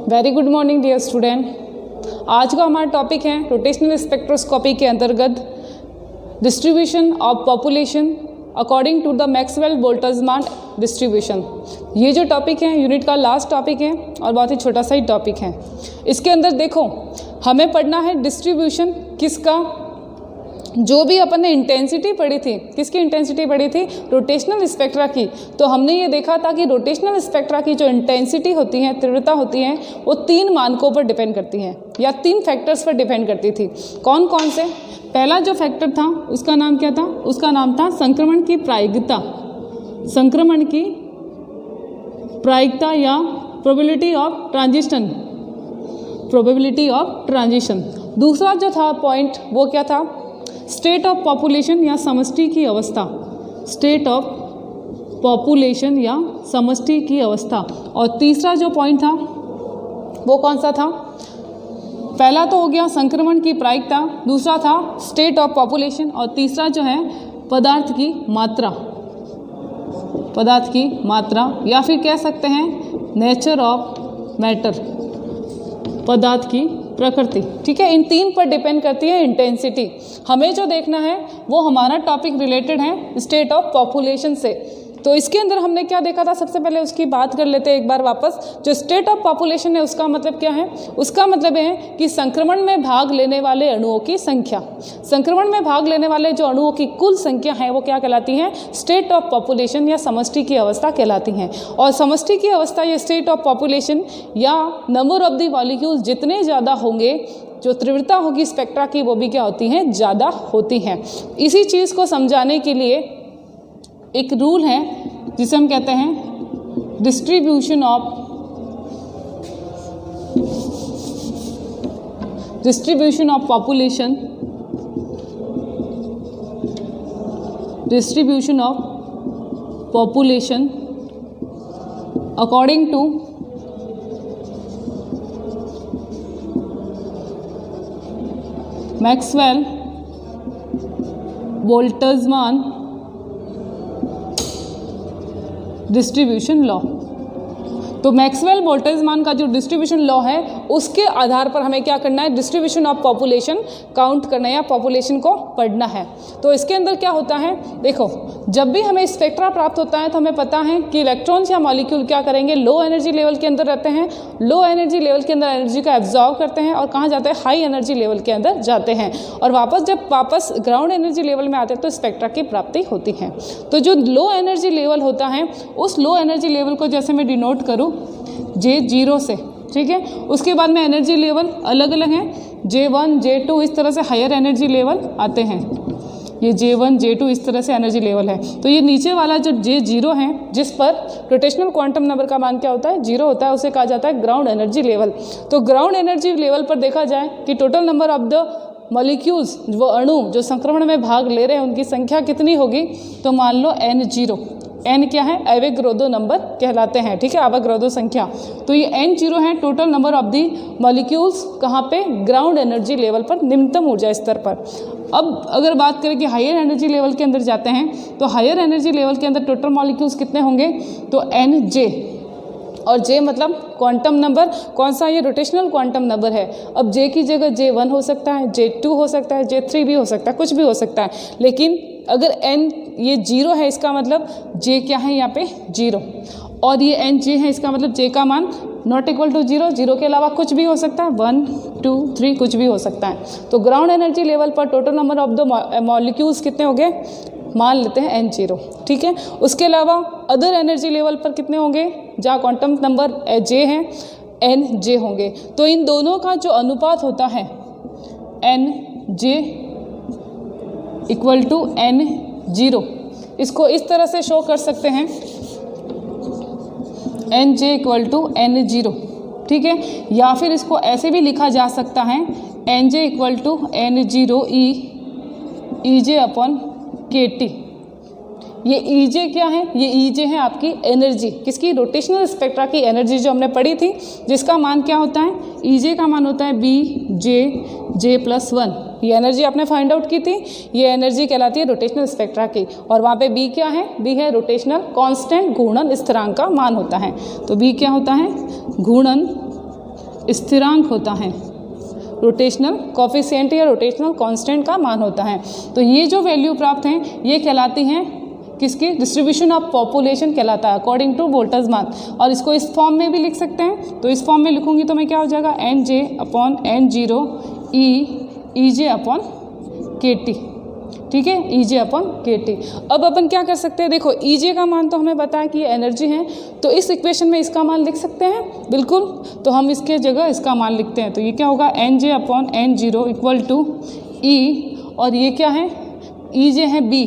Very good morning dear student. आज का हमारा टॉपिक है रोटेशनल स्पेक्ट्रोस्कोपी के अंतर्गत distribution of population according to the Maxwell Boltzmann distribution. ये जो टॉपिक है यूनिट का लास्ट टॉपिक है और बहुत ही छोटा सा ही टॉपिक है। इसके अंदर देखो हमें पढ़ना है डिस्ट्रीब्यूशन किसका, जो भी अपन ने इंटेंसिटी पढ़ी थी, किसकी इंटेंसिटी पढ़ी थी, रोटेशनल स्पेक्ट्रा की। तो हमने ये देखा था कि रोटेशनल स्पेक्ट्रा की जो इंटेंसिटी होती है, तीव्रता होती है, वो 3 मानकों पर डिपेंड करती है या 3 फैक्टर्स पर डिपेंड करती थी। कौन कौन से? पहला जो फैक्टर था उसका नाम क्या था? उसका नाम था संक्रमण की प्रायिकता, संक्रमण की प्रायिकता या probability of transition, probability of transition. दूसरा जो था पॉइंट वो क्या था? स्टेट ऑफ पॉपुलेशन या समष्टि की अवस्था, स्टेट ऑफ पॉपुलेशन या समष्टि की अवस्था। और तीसरा जो पॉइंट था वो कौन सा था? पहला तो हो गया संक्रमण की प्रायिकता, दूसरा था स्टेट ऑफ पॉपुलेशन और तीसरा जो है पदार्थ की मात्रा, पदार्थ की मात्रा या फिर कह सकते हैं नेचर ऑफ मैटर, पदार्थ की प्रकृति। ठीक है, इन 3 पर डिपेंड करती है इंटेंसिटी। हमें जो देखना है वो हमारा टॉपिक रिलेटेड है स्टेट ऑफ पॉपुलेशन से। तो इसके अंदर हमने क्या देखा था, सबसे पहले उसकी बात कर लेते हैं एक बार वापस। जो स्टेट ऑफ पॉपुलेशन है उसका मतलब क्या है? उसका मतलब है कि संक्रमण में भाग लेने वाले अणुओं की संख्या, संक्रमण में भाग लेने वाले जो अणुओं की कुल संख्या है वो क्या कहलाती है? स्टेट ऑफ पॉपुलेशन या समष्टि की अवस्था कहलाती हैं। और समष्टि की अवस्था या स्टेट ऑफ पॉपुलेशन या नंबर ऑफ द मॉलिक्यूल्स जितने ज़्यादा होंगे, जो तीव्रता होगी स्पेक्ट्रा की वो भी क्या होती हैं? ज़्यादा होती हैं। इसी चीज़ को समझाने के लिए एक रूल है जिसे हम कहते हैं distribution of population, distribution of population according to Maxwell Boltzmann distribution law. तो मैक्सवेल बोल्ट्जमान का जो डिस्ट्रीब्यूशन लॉ है उसके आधार पर हमें क्या करना है? डिस्ट्रीब्यूशन ऑफ पॉपुलेशन काउंट करना है या पॉपुलेशन को पढ़ना है। तो इसके अंदर क्या होता है, देखो जब भी हमें स्पेक्ट्रा प्राप्त होता है तो हमें पता है कि इलेक्ट्रॉन्स या मॉलिक्यूल क्या करेंगे? लो एनर्जी लेवल के अंदर रहते हैं, लो एनर्जी लेवल के अंदर एनर्जी को एब्जॉर्व करते हैं और कहाँ जाते हैं? हाई एनर्जी लेवल के अंदर जाते हैं और जब वापस ग्राउंड एनर्जी लेवल में आते हैं तो स्पेक्ट्रा की प्राप्ति होती है। तो जो लो एनर्जी लेवल होता है उस लो एनर्जी लेवल को जैसे मैं डिनोट करूँ J0 से, ठीक है, उसके बाद में एनर्जी लेवल अलग अलग हैं, J1 J2 इस तरह से हायर एनर्जी लेवल आते हैं। ये J1 J2 इस तरह से एनर्जी लेवल है। तो ये नीचे वाला जो J0 है जिस पर रोटेशनल क्वांटम नंबर का मान क्या होता है? 0 होता है, उसे कहा जाता है ग्राउंड एनर्जी लेवल। तो ग्राउंड एनर्जी लेवल पर देखा जाए कि total number of the molecules, वो अणु जो संक्रमण में भाग ले रहे हैं उनकी संख्या कितनी होगी? तो मान लो N0, N क्या है? एवोगाड्रो नंबर कहलाते हैं, ठीक है, एवोगाड्रो संख्या। तो ये N0 है total number of the molecules, कहाँ पे? ग्राउंड एनर्जी लेवल पर, निम्नतम ऊर्जा स्तर पर। अब अगर बात करें कि हायर एनर्जी लेवल के अंदर जाते हैं तो हायर एनर्जी लेवल के अंदर टोटल मॉलिक्यूल्स कितने होंगे? तो Nj, और J मतलब क्वांटम नंबर, कौन सा? ये रोटेशनल क्वांटम नंबर है। अब J की जगह J1 हो सकता है, J2 हो सकता है, J3 भी हो सकता है, कुछ भी हो सकता है। लेकिन अगर N ये 0 है इसका मतलब J क्या है? यहाँ पे 0, और ये Nj है इसका मतलब J का मान नॉट इक्वल टू 0, 0 के अलावा कुछ भी हो सकता है, 1 2 3 कुछ भी हो सकता है। तो ग्राउंड एनर्जी लेवल पर total number of the molecules कितने हो गए? मान लेते हैं N0, ठीक है। उसके अलावा अदर एनर्जी लेवल पर कितने होंगे? जहाँ क्वांटम नंबर J है Nj होंगे। तो इन दोनों का जो अनुपात होता है Nj इक्वल टू N0, इसको इस तरह से शो कर सकते हैं Nj इक्वल टू N0, ठीक है। या फिर इसको ऐसे भी लिखा जा सकता है Nj equal to N0 Ej upon KT। ये EJ क्या है? ये EJ है आपकी एनर्जी, किसकी? रोटेशनल स्पेक्ट्रा की एनर्जी जो हमने पढ़ी थी, जिसका मान क्या होता है? EJ का मान होता है BJ+1। ये एनर्जी आपने फाइंड आउट की थी, ये एनर्जी कहलाती है रोटेशनल स्पेक्ट्रा की। और वहाँ पे B क्या है? B है रोटेशनल कांस्टेंट, घूर्णन स्थिरांक का मान होता है। तो B क्या होता है? घूर्णन स्थिरांक होता है, रोटेशनल कोफिशिएंट या रोटेशनल कांस्टेंट का मान होता है। तो ये जो वैल्यू प्राप्त हैं ये कहलाती हैं किसकी, डिस्ट्रीब्यूशन ऑफ पॉपुलेशन कहलाता है अकॉर्डिंग टू बोल्ट्जमान। और इसको इस फॉर्म में भी लिख सकते हैं, तो इस फॉर्म में लिखूंगी तो मैं क्या हो जाएगा, NJ/N0 EJ अपॉन KT, ठीक है, EJ/KT। अब अपन क्या कर सकते हैं, देखो EJ का मान तो हमें बताया कि ये एनर्जी है, तो इस इक्वेशन में इसका मान लिख सकते हैं बिल्कुल। तो हम इसके जगह इसका मान लिखते हैं, तो ये क्या होगा, NJ/N0 इक्वल टू E, और ये क्या है, EJ है B,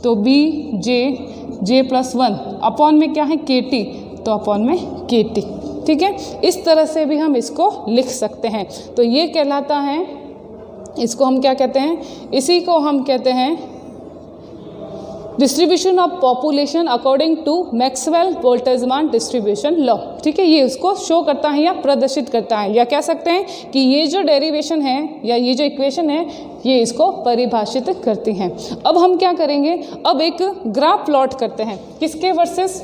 तो BJ+1 अपॉन में क्या है KT, तो अपॉन में KT, ठीक है। इस तरह से भी हम इसको लिख सकते हैं। तो ये कहलाता है, इसको हम क्या कहते हैं, इसी को हम कहते हैं distribution of population according to Maxwell Boltzmann distribution law, ठीक है। ये उसको शो करता है या प्रदर्शित करता है, या कह सकते हैं कि ये जो डेरिवेशन है या ये जो इक्वेशन है ये इसको परिभाषित करती हैं। अब हम क्या करेंगे, अब एक ग्राफ प्लॉट करते हैं, किसके वर्सेस,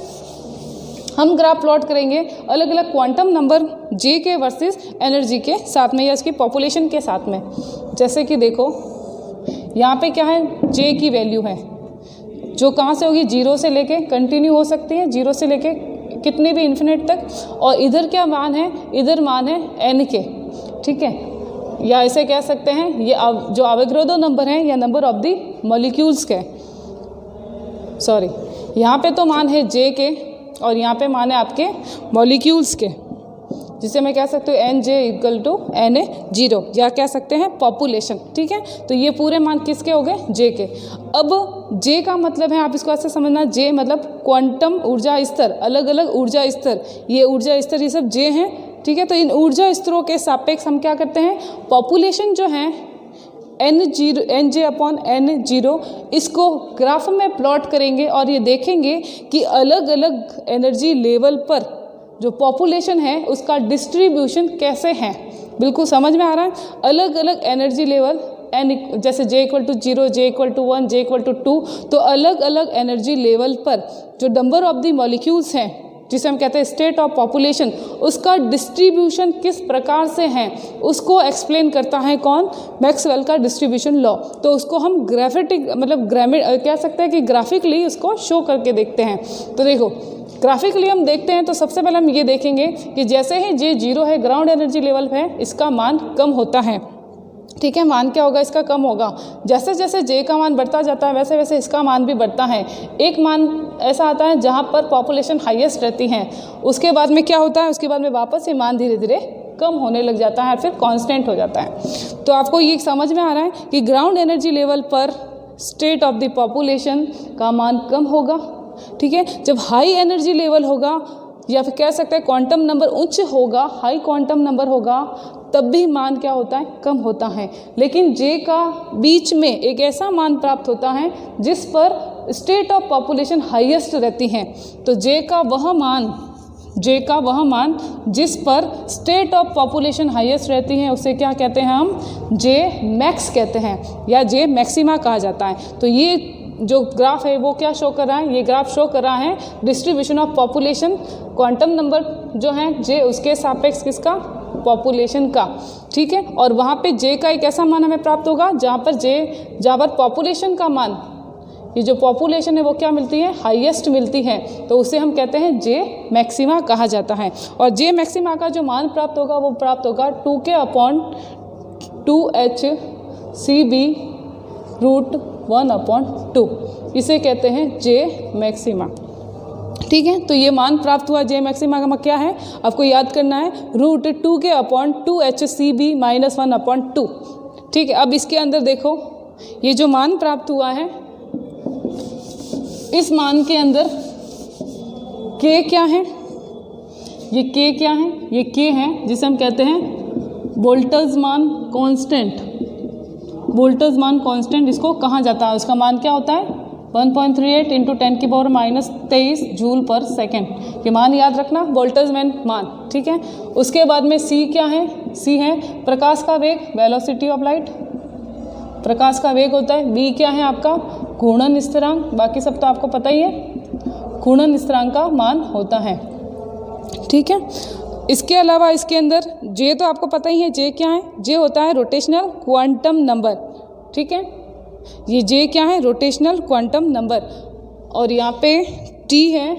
हम ग्राफ प्लॉट करेंगे अलग अलग क्वांटम नंबर J के वर्सेस एनर्जी के साथ में या इसकी पॉपुलेशन के साथ में। जैसे कि देखो यहाँ पे क्या है, J की वैल्यू है जो कहाँ से होगी, 0 से लेके कंटिन्यू हो सकती है, 0 से लेके कितने भी इन्फिनिट तक, और इधर क्या मान है, इधर मान है n के, ठीक है। या ऐसे कह सकते हैं ये जो अवोगाड्रो नंबर है या नंबर ऑफ द मॉलिक्यूल्स के, सॉरी यहाँ पे तो मान है J के और यहाँ पे मान है आपके मॉलिक्यूल्स के, जिसे मैं कह सकती हूँ NJ=NA0 या कह सकते हैं पॉपुलेशन, ठीक है। तो ये पूरे मान किसके हो गए, J के। अब J का मतलब है, आप इसको ऐसे समझना, J मतलब क्वांटम ऊर्जा स्तर, अलग अलग ऊर्जा स्तर, ये ऊर्जा स्तर ये सब J हैं, ठीक है। तो इन ऊर्जा स्तरों के सापेक्ष हम क्या करते हैं, पॉपुलेशन जो है NJ/N0 इसको ग्राफ में प्लॉट करेंगे और ये देखेंगे कि अलग अलग एनर्जी लेवल पर जो पॉपुलेशन है उसका डिस्ट्रीब्यूशन कैसे है। बिल्कुल समझ में आ रहा है, अलग अलग एनर्जी लेवल n जैसे J=0, J=1, J=2, तो अलग अलग एनर्जी लेवल पर जो नंबर ऑफ द मॉलिक्यूल्स हैं जिसे हम कहते हैं स्टेट ऑफ पॉपुलेशन, उसका डिस्ट्रीब्यूशन किस प्रकार से है उसको एक्सप्लेन करता है कौन, मैक्सवेल का डिस्ट्रीब्यूशन लॉ। तो उसको हम ग्राफिटिक मतलब कह सकते हैं कि ग्राफिकली उसको शो करके देखते हैं। तो देखो ग्राफिकली हम देखते हैं, तो सबसे पहले हम ये देखेंगे कि जैसे ही J 0 है, ग्राउंड एनर्जी लेवल है, इसका मान कम होता है, ठीक है। मान क्या होगा, इसका कम होगा। जैसे जैसे J का मान बढ़ता जाता है वैसे वैसे इसका मान भी बढ़ता है। एक मान ऐसा आता है जहाँ पर पॉपुलेशन हाईएस्ट रहती है, उसके बाद में क्या होता है, उसके बाद में वापस ये मान धीरे धीरे कम होने लग जाता है, फिर कांस्टेंट हो जाता है। तो आपको ये समझ में आ रहा है कि ग्राउंड एनर्जी लेवल पर स्टेट ऑफ द पॉपुलेशन का मान कम होगा, ठीक है। जब हाई एनर्जी लेवल होगा या फिर कह सकते हैं क्वांटम नंबर उच्च होगा, हाई क्वांटम नंबर होगा, तब भी मान क्या होता है, कम होता है। लेकिन J का बीच में एक ऐसा मान प्राप्त होता है जिस पर स्टेट ऑफ पॉपुलेशन हाईएस्ट रहती है। तो J का वह मान जिस पर स्टेट ऑफ पॉपुलेशन हाईएस्ट रहती है उसे क्या कहते हैं हम, J मैक्स कहते हैं या J मैक्सिमा कहा जाता है। तो ये जो ग्राफ है वो क्या शो कर रहा है, ये ग्राफ शो कर रहा है distribution of population, quantum number जो है J उसके सापेक्ष किसका, पॉपुलेशन का, ठीक है। और वहाँ पे J का एक ऐसा मान हमें प्राप्त होगा जहाँ पर पॉपुलेशन का मान, ये जो पॉपुलेशन है वो क्या मिलती है, हाईएस्ट मिलती है, तो उसे हम कहते हैं J मैक्सिमा कहा जाता है। और J मैक्सिमा का जो मान प्राप्त होगा वो प्राप्त होगा 2k/2hCB√1/2, इसे कहते हैं J मैक्सिमा, ठीक है। तो ये मान प्राप्त हुआ J मैक्सिमा का क्या है, आपको याद करना है, √2k/2hCB-1/2, ठीक है। अब इसके अंदर देखो ये जो मान प्राप्त हुआ है, इस मान के अंदर K क्या है, ये K क्या है, ये K है जिसे हम कहते हैं बोल्ट्जमान कांस्टेंट। बोल्ट्जमान कांस्टेंट इसको कहा जाता है, उसका मान क्या होता है 1.38 × 10⁻23 जूल पर सेकेंड, ये मान याद रखना, बोल्ट्जमान मान, ठीक है। उसके बाद में C क्या है, C है प्रकाश का वेग, वेलोसिटी ऑफ लाइट, प्रकाश का वेग होता है। B क्या है आपका घूर्णन स्थिरांक, बाकी सब तो आपको पता ही है, घूर्णन स्थिरांक का मान होता है, ठीक है। इसके अलावा इसके अंदर जे तो आपको पता ही है, जे क्या है, जे होता है रोटेशनल क्वांटम नंबर, ठीक है। ये जे क्या है, रोटेशनल क्वांटम नंबर। और यहाँ पे टी है,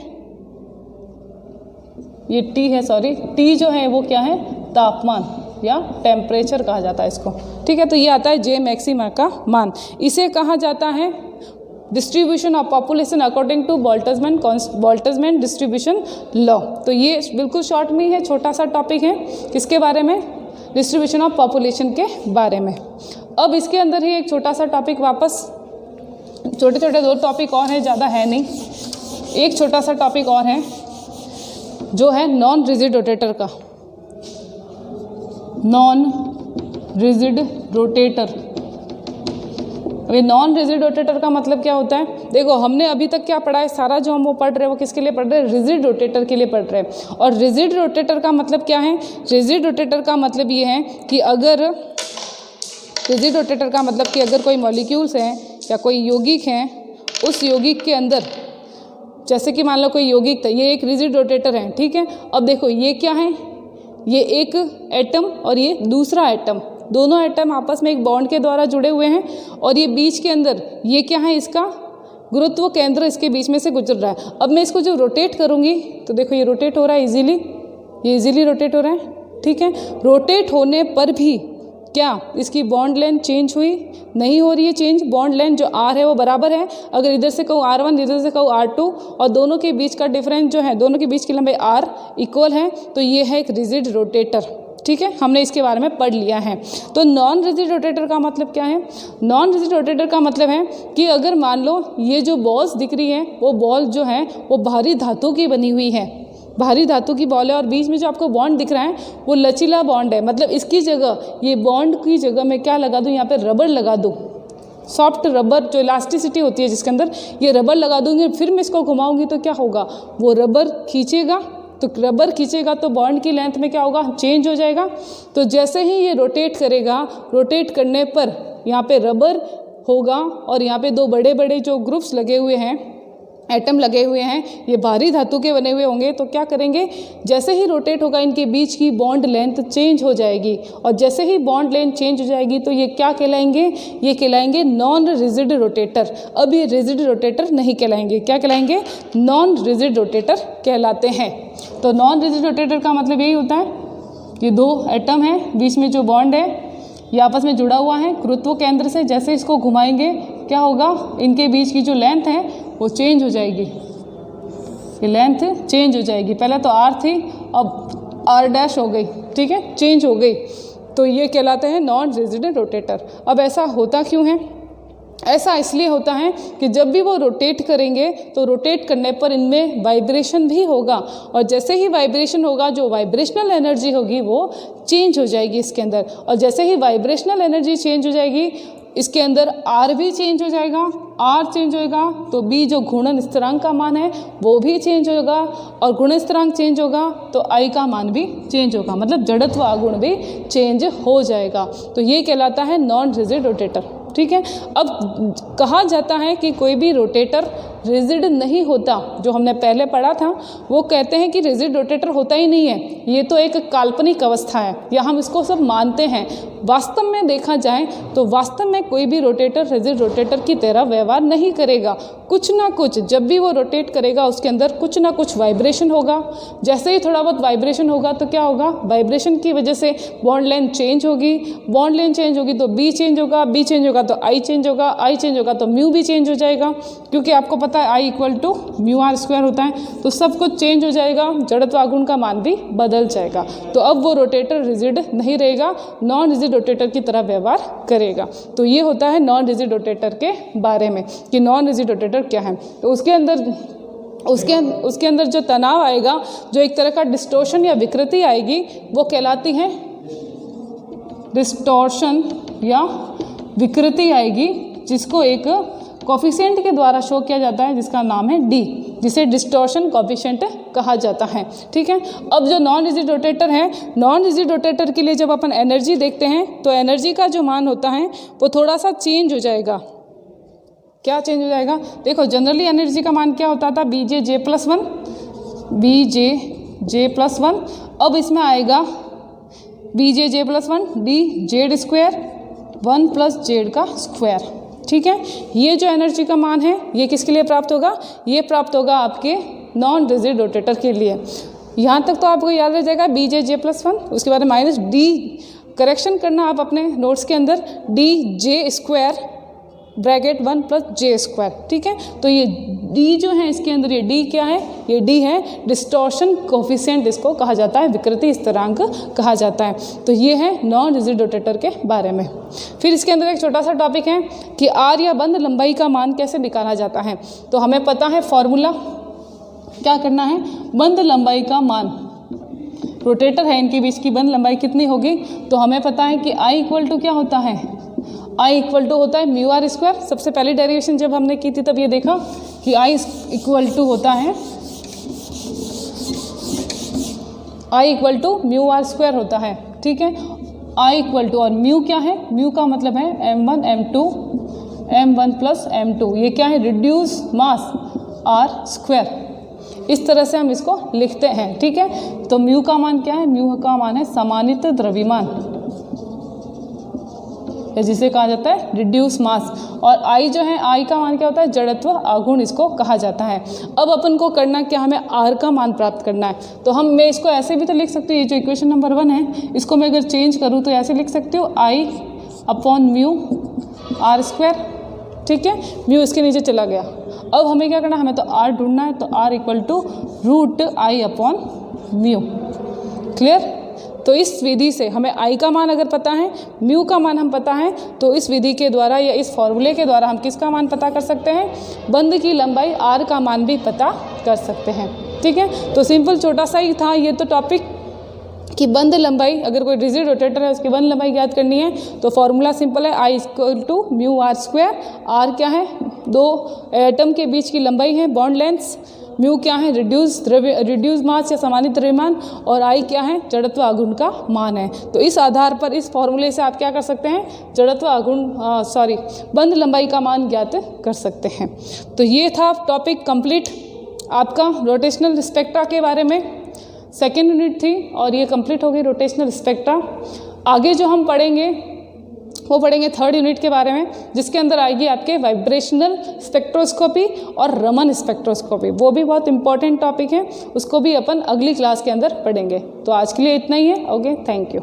ये टी है, सॉरी, टी जो है वो क्या है, तापमान या टेम्परेचर कहा जाता है इसको, ठीक है। तो ये आता है जे मैक्सिमा का मान। इसे कहा जाता है distribution of population according to Boltzmann distribution law. तो ये बिल्कुल शॉर्ट में है, छोटा सा टॉपिक है, किसके बारे में, डिस्ट्रीब्यूशन ऑफ पॉपुलेशन के बारे में। अब इसके अंदर ही एक छोटा सा टॉपिक वापस, छोटे छोटे 2 टॉपिक और हैं, ज़्यादा है नहीं, एक छोटा सा टॉपिक और है जो है नॉन रिजिड रोटेटर का। नॉन रिजिड रोटेटर, अभी नॉन रिजिड रोटेटर का मतलब क्या होता है, देखो हमने अभी तक क्या पढ़ा है, सारा जो हम वो पढ़ रहे हैं वो किसके लिए पढ़ रहे हैं, रिजिड रोटेटर के लिए पढ़ रहे हैं। और रिजिड रोटेटर का मतलब क्या है, रिजिड रोटेटर का मतलब ये है कि अगर, रिजिड रोटेटर का मतलब कि अगर कोई मॉलिक्यूल्स हैं या कोई यौगिक हैं, उस यौगिक के अंदर, जैसे कि मान लो कोई यौगिक था, ये एक रिजिड रोटेटर है, ठीक है। अब देखो ये क्या है, ये एक एटम और ये दूसरा एटम, दोनों एटम आपस में एक बॉन्ड के द्वारा जुड़े हुए हैं, और ये बीच के अंदर ये क्या है, इसका गुरुत्व केंद्र इसके बीच में से गुजर रहा है। अब मैं इसको जो रोटेट करूँगी तो देखो ये रोटेट हो रहा है इजीली, ये इजीली रोटेट हो रहा है, ठीक है। रोटेट होने पर भी क्या इसकी बॉन्ड लेंथ चेंज हुई, नहीं हो रही है चेंज। बॉन्ड लेंथ जो आर है वो बराबर है, अगर इधर से कहूँ R1, इधर से कहूँ R2, और दोनों के बीच का डिफरेंस जो है, दोनों के बीच की लंबाई R इक्वल है, तो ये है एक रिजिड रोटेटर, ठीक है। हमने इसके बारे में पढ़ लिया है। तो नॉन रिजिड रोटेटर का मतलब क्या है, नॉन रिजिड रोटेटर का मतलब है कि अगर मान लो ये जो बॉल्स दिख रही है, वो बॉल जो है वो भारी धातु की बनी हुई है, भारी धातु की बॉल है, और बीच में जो आपको बॉन्ड दिख रहा है वो लचीला बॉन्ड है। मतलब इसकी जगह, ये बॉन्ड की जगह मैं क्या लगा दूँ, यहाँ पे रबर लगा दूँ, सॉफ्ट रबर, जो इलास्टिसिटी होती है जिसके अंदर, ये रबर लगा दूँगी, फिर मैं इसको घुमाऊँगी तो क्या होगा, वो रबर खींचेगा, तो रबर खींचेगा तो बॉन्ड की लेंथ में क्या होगा, चेंज हो जाएगा। तो जैसे ही ये रोटेट करेगा, रोटेट करने पर यहाँ पे रबर होगा, और यहाँ पे 2 बड़े बड़े जो ग्रुप्स लगे हुए हैं, एटम लगे हुए हैं, ये भारी धातु के बने हुए होंगे, तो क्या करेंगे, जैसे ही रोटेट होगा इनके बीच की बॉन्ड लेंथ चेंज हो जाएगी, और जैसे ही बॉन्ड लेंथ चेंज हो जाएगी तो ये क्या कहलाएंगे, ये कहलाएंगे नॉन रिजिड रोटेटर। अब ये रिजिड रोटेटर नहीं कहलाएंगे, क्या कहलाएंगे, नॉन रिजिड रोटेटर कहलाते हैं। तो नॉन रिजिड रोटेटर का मतलब यही होता है, ये 2 एटम है, बीच में जो बॉन्ड है ये आपस में जुड़ा हुआ है गुरुत्व केंद्र से, जैसे इसको घुमाएंगे क्या होगा, इनके बीच की जो लेंथ है वो चेंज हो जाएगी, ये लेंथ चेंज हो जाएगी। पहले तो R थी, अब R' हो गई, ठीक है, चेंज हो गई, तो ये कहलाते हैं नॉन रिजिड रोटेटर। अब ऐसा होता क्यों है, ऐसा इसलिए होता है कि जब भी वो रोटेट करेंगे तो रोटेट करने पर इनमें वाइब्रेशन भी होगा, और जैसे ही वाइब्रेशन होगा, जो वाइब्रेशनल एनर्जी होगी वो चेंज हो जाएगी इसके अंदर, और जैसे ही वाइब्रेशनल एनर्जी चेंज हो जाएगी इसके अंदर R भी चेंज हो जाएगा, R चेंज होएगा तो B जो घूर्णन स्थिरांक का मान है वो भी चेंज होगा, और गुणन स्थिरांक चेंज होगा तो I का मान भी चेंज होगा, मतलब जड़त्व आघूर्ण भी चेंज हो जाएगा। तो ये कहलाता है नॉन रिजिड रोटेटर, ठीक है। अब कहा जाता है कि कोई भी रोटेटर रिजिड नहीं होता, जो हमने पहले पढ़ा था वो कहते हैं कि रिजिड रोटेटर होता ही नहीं है, ये तो एक काल्पनिक अवस्था है, या हम इसको सब मानते हैं। वास्तव में देखा जाए तो वास्तव में कोई भी रोटेटर रिजिड रोटेटर की तरह व्यवहार नहीं करेगा, कुछ ना कुछ, जब भी वो रोटेट करेगा उसके अंदर कुछ ना कुछ वाइब्रेशन होगा। जैसे ही थोड़ा बहुत वाइब्रेशन होगा तो क्या होगा, वाइब्रेशन की वजह से बॉन्ड लेंथ चेंज होगी, बॉन्ड लेंथ चेंज होगी तो B चेंज होगा, B चेंज होगा तो I चेंज होगा, I चेंज होगा तो म्यू भी चेंज हो जाएगा, क्योंकि आपको पता है I equal to mu R square होता है, तो सब कुछ चेंज हो जाएगा, जड़त्व आघूर्ण का मान भी बदल जाएगा। तो अब वो रोटेटर रिजिड नहीं रहेगा, नॉन रिजिड रोटेटर की तरह व्यवहार करेगा। तो ये होता है नॉन रिजिड रोटेटर के बारे में कि नॉन रिजिड रोटेटर क्या है। तो उसके अंदर जो तनाव आएगा, जो एक तरह का डिस्टॉर्शन या विकृति आएगी, वो कहलाती है डिस्टॉर्शन या विकृति आएगी, जिसको एक कोफिशिएंट के द्वारा शो किया जाता है, जिसका नाम है D, जिसे डिस्टॉर्शन कोफिशिएंट कहा जाता है, ठीक है। अब जो नॉन रिजिड रोटेटर है, नॉन रिजिड रोटेटर के लिए जब अपन एनर्जी देखते हैं तो एनर्जी का जो मान होता है वो थोड़ा सा चेंज हो जाएगा। क्या चेंज हो जाएगा, देखो जनरली एनर्जी का मान क्या होता था, BJ J+1, BJ J+1। अब इसमें आएगा BJ J+1 D Z² 1 + Z का स्क्वायर। ठीक है, ये जो एनर्जी का मान है ये किसके लिए प्राप्त होगा? ये प्राप्त होगा आपके नॉन रिजिड रोटेटर के लिए। यहाँ तक तो आपको याद रह जाएगा BJ J+1, उसके बाद माइनस D, करेक्शन करना आप अपने नोट्स के अंदर, DJ² ब्रैकेट 1 + J²। ठीक है, तो ये D जो है इसके अंदर, ये D क्या है? ये D है डिस्टॉर्शन कोफिशिएंट, इसको कहा जाता है, विकृति स्थिरांक कहा जाता है। तो ये है नॉन रिजिड रोटेटर के बारे में। फिर इसके अंदर एक छोटा सा टॉपिक है कि R या बंद लंबाई का मान कैसे निकाला जाता है। तो हमें पता है फॉर्मूला, क्या करना है? बंद लंबाई का मान, रोटेटर है इनके बीच की बंद लंबाई कितनी होगी? तो हमें पता है कि I = क्या होता है? I = होता है μr²। सबसे पहली डेरिवेशन जब हमने की थी तब ये देखा कि I = होता है, I = μr² होता है। ठीक है, I = और म्यू क्या है? म्यू का मतलब है m1 m2 m1 + m2। ये क्या है? Reduce mass r²। इस तरह से हम इसको लिखते हैं। ठीक है, तो म्यू का मान क्या है? म्यू का मान है समानित द्रव्यमान, जिसे कहा जाता है रिड्यूस मास। और आई जो है, आई का मान क्या होता है? जड़त्व आघूर्ण इसको कहा जाता है। अब अपन को करना क्या? हमें आर का मान प्राप्त करना है। तो मैं इसको ऐसे भी तो लिख सकती हूँ, ये जो इक्वेशन नंबर 1 है इसको मैं अगर चेंज करूँ तो ऐसे लिख सकती हूँ I/μr²। ठीक है, म्यू इसके नीचे चला गया। अब हमें क्या करना है? हमें तो आर ढूंढना है, तो R = √I/μ। क्लियर? तो इस विधि से हमें I का मान अगर पता है, म्यू का मान हम पता है, तो इस विधि के द्वारा या इस फॉर्मूले के द्वारा हम किसका मान पता कर सकते हैं? बंद की लंबाई R का मान भी पता कर सकते हैं। ठीक है, तो सिंपल छोटा सा ही था ये तो टॉपिक कि बंद लंबाई, अगर कोई रिजिड रोटेटर है उसकी बंद लंबाई ज्ञात करनी है तो फॉर्मूला सिंपल है, I = μr²। R क्या है? दो एटम के बीच की लंबाई है, बॉन्ड लेंथ। म्यू क्या है? रिड्यूस मास या समानित द्रव्यमान। और आई क्या है? जड़त्व आघूर्ण का मान है। तो इस आधार पर, इस फॉर्मूले से आप क्या कर सकते हैं? जड़त्व आघूर्ण बंद लंबाई का मान ज्ञात कर सकते हैं। तो ये था टॉपिक कंप्लीट आपका रोटेशनल स्पेक्ट्रा के बारे में। सेकेंड यूनिट थी और ये कंप्लीट हो गई रोटेशनल स्पेक्ट्रा। आगे जो हम पढ़ेंगे वो पढ़ेंगे थर्ड यूनिट के बारे में, जिसके अंदर आएगी आपके वाइब्रेशनल स्पेक्ट्रोस्कोपी और रमन स्पेक्ट्रोस्कोपी। वो भी बहुत इंपॉर्टेंट टॉपिक है, उसको भी अपन अगली क्लास के अंदर पढ़ेंगे। तो आज के लिए इतना ही है। Okay, thank you.